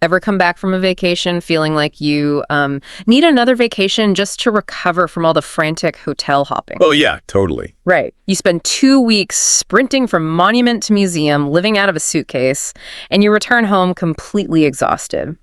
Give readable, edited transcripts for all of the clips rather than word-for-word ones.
Ever come back from a vacation feeling like you need another vacation just to recover from all the frantic hotel hopping? Oh, yeah, totally. Right. You spend 2 weeks sprinting from monument to museum, living out of a suitcase, and you return home completely exhausted.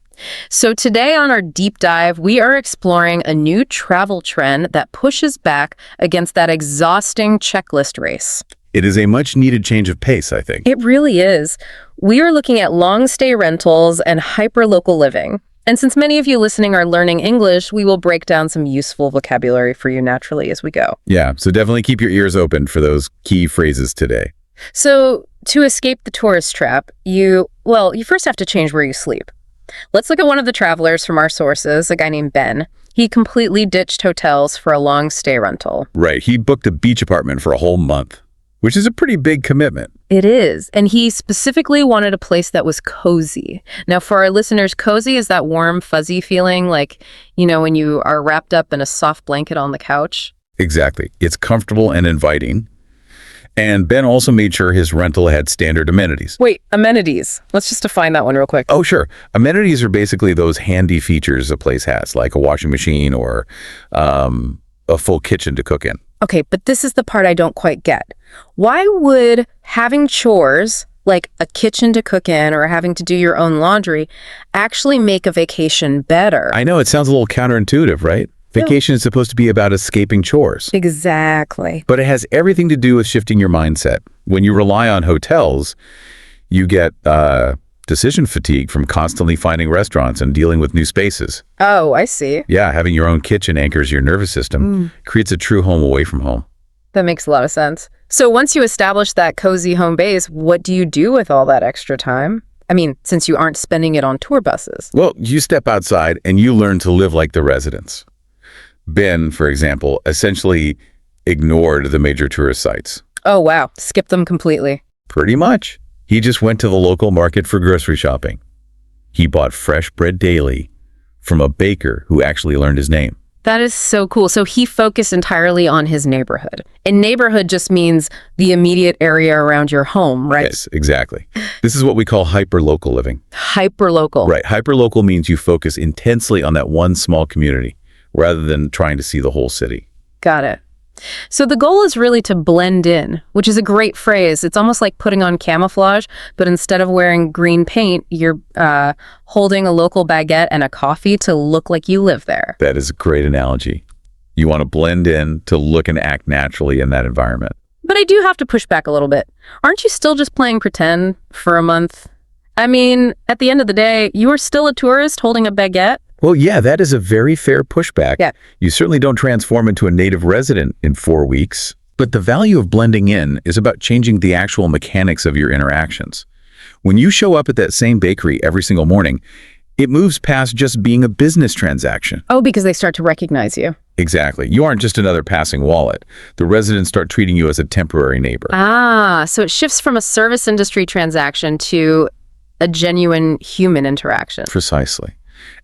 So today on our deep dive, we are exploring a new travel trend that pushes back against that exhausting checklist race. It is a much-needed change of pace, I think. It really is. We are looking at long-stay rentals and hyper-local living. And since many of you listening are learning English, we will break down some useful vocabulary for you naturally as we go. Yeah, so definitely keep your ears open for those key phrases today. So to escape the tourist trap, you first have to change where you sleep. Let's look at one of the travelers from our sources, a guy named Ben. He completely ditched hotels for a long-stay rental. Right, he booked a beach apartment for a whole month, which is a pretty big commitment. It is. And he specifically wanted a place that was cozy. Now, for our listeners, cozy is that warm, fuzzy feeling like, when you are wrapped up in a soft blanket on the couch. Exactly. It's comfortable and inviting. And Ben also made sure his rental had standard amenities. Wait, amenities. Let's just define that one real quick. Oh, sure. Amenities are basically those handy features a place has, like a washing machine or a full kitchen to cook in. Okay, but this is the part I don't quite get. Why would having chores, like a kitchen to cook in or having to do your own laundry, actually make a vacation better? I know, it sounds a little counterintuitive, right? Vacation is supposed to be about escaping chores. Exactly. But it has everything to do with shifting your mindset. When you rely on hotels, you get decision fatigue from constantly finding restaurants and dealing with new spaces. Oh, I see. Yeah, having your own kitchen anchors your nervous system, creates a true home away from home. That makes a lot of sense. So once you establish that cozy home base, what do you do with all that extra time? I mean, since you aren't spending it on tour buses. Well, you step outside and you learn to live like the residents. Ben, for example, essentially ignored the major tourist sites. Oh, wow. Skipped them completely. Pretty much. He just went to the local market for grocery shopping. He bought fresh bread daily from a baker who actually learned his name. That is so cool. So he focused entirely on his neighborhood. And neighborhood just means the immediate area around your home, right? Yes, exactly. This is what we call hyper-local living. Hyper-local. Right. Hyper-local means you focus intensely on that one small community rather than trying to see the whole city. Got it. So the goal is really to blend in, which is a great phrase. It's almost like putting on camouflage, but instead of wearing green paint, you're holding a local baguette and a coffee to look like you live there. That is a great analogy. You want to blend in to look and act naturally in that environment. But I do have to push back a little bit. Aren't you still just playing pretend for a month? I mean, at the end of the day, you are still a tourist holding a baguette. Well, yeah, that is a very fair pushback. Yeah. You certainly don't transform into a native resident in 4 weeks. But the value of blending in is about changing the actual mechanics of your interactions. When you show up at that same bakery every single morning, it moves past just being a business transaction. Oh, because they start to recognize you. Exactly. You aren't just another passing wallet. The residents start treating you as a temporary neighbor. Ah, so it shifts from a service industry transaction to a genuine human interaction. Precisely.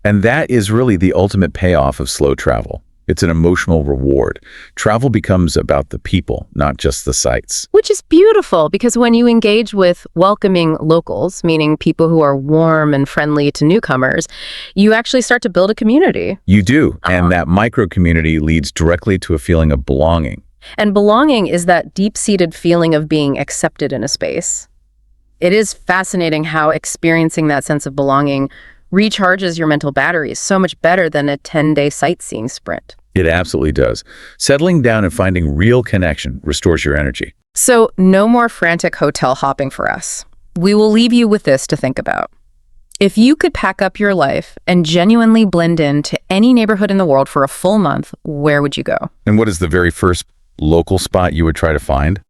And that is really the ultimate payoff of slow travel. It's an emotional reward. Travel becomes about the people, not just the sights. Which is beautiful, because when you engage with welcoming locals, meaning people who are warm and friendly to newcomers, you actually start to build a community. You do, and that micro-community leads directly to a feeling of belonging. And belonging is that deep-seated feeling of being accepted in a space. It is fascinating how experiencing that sense of belonging recharges your mental batteries so much better than a 10-day sightseeing sprint. It absolutely does. Settling down and finding real connection restores your energy. So no more frantic hotel hopping for us. We will leave you with this to think about. If you could pack up your life and genuinely blend into any neighborhood in the world for a full month, where would you go? And what is the very first local spot you would try to find?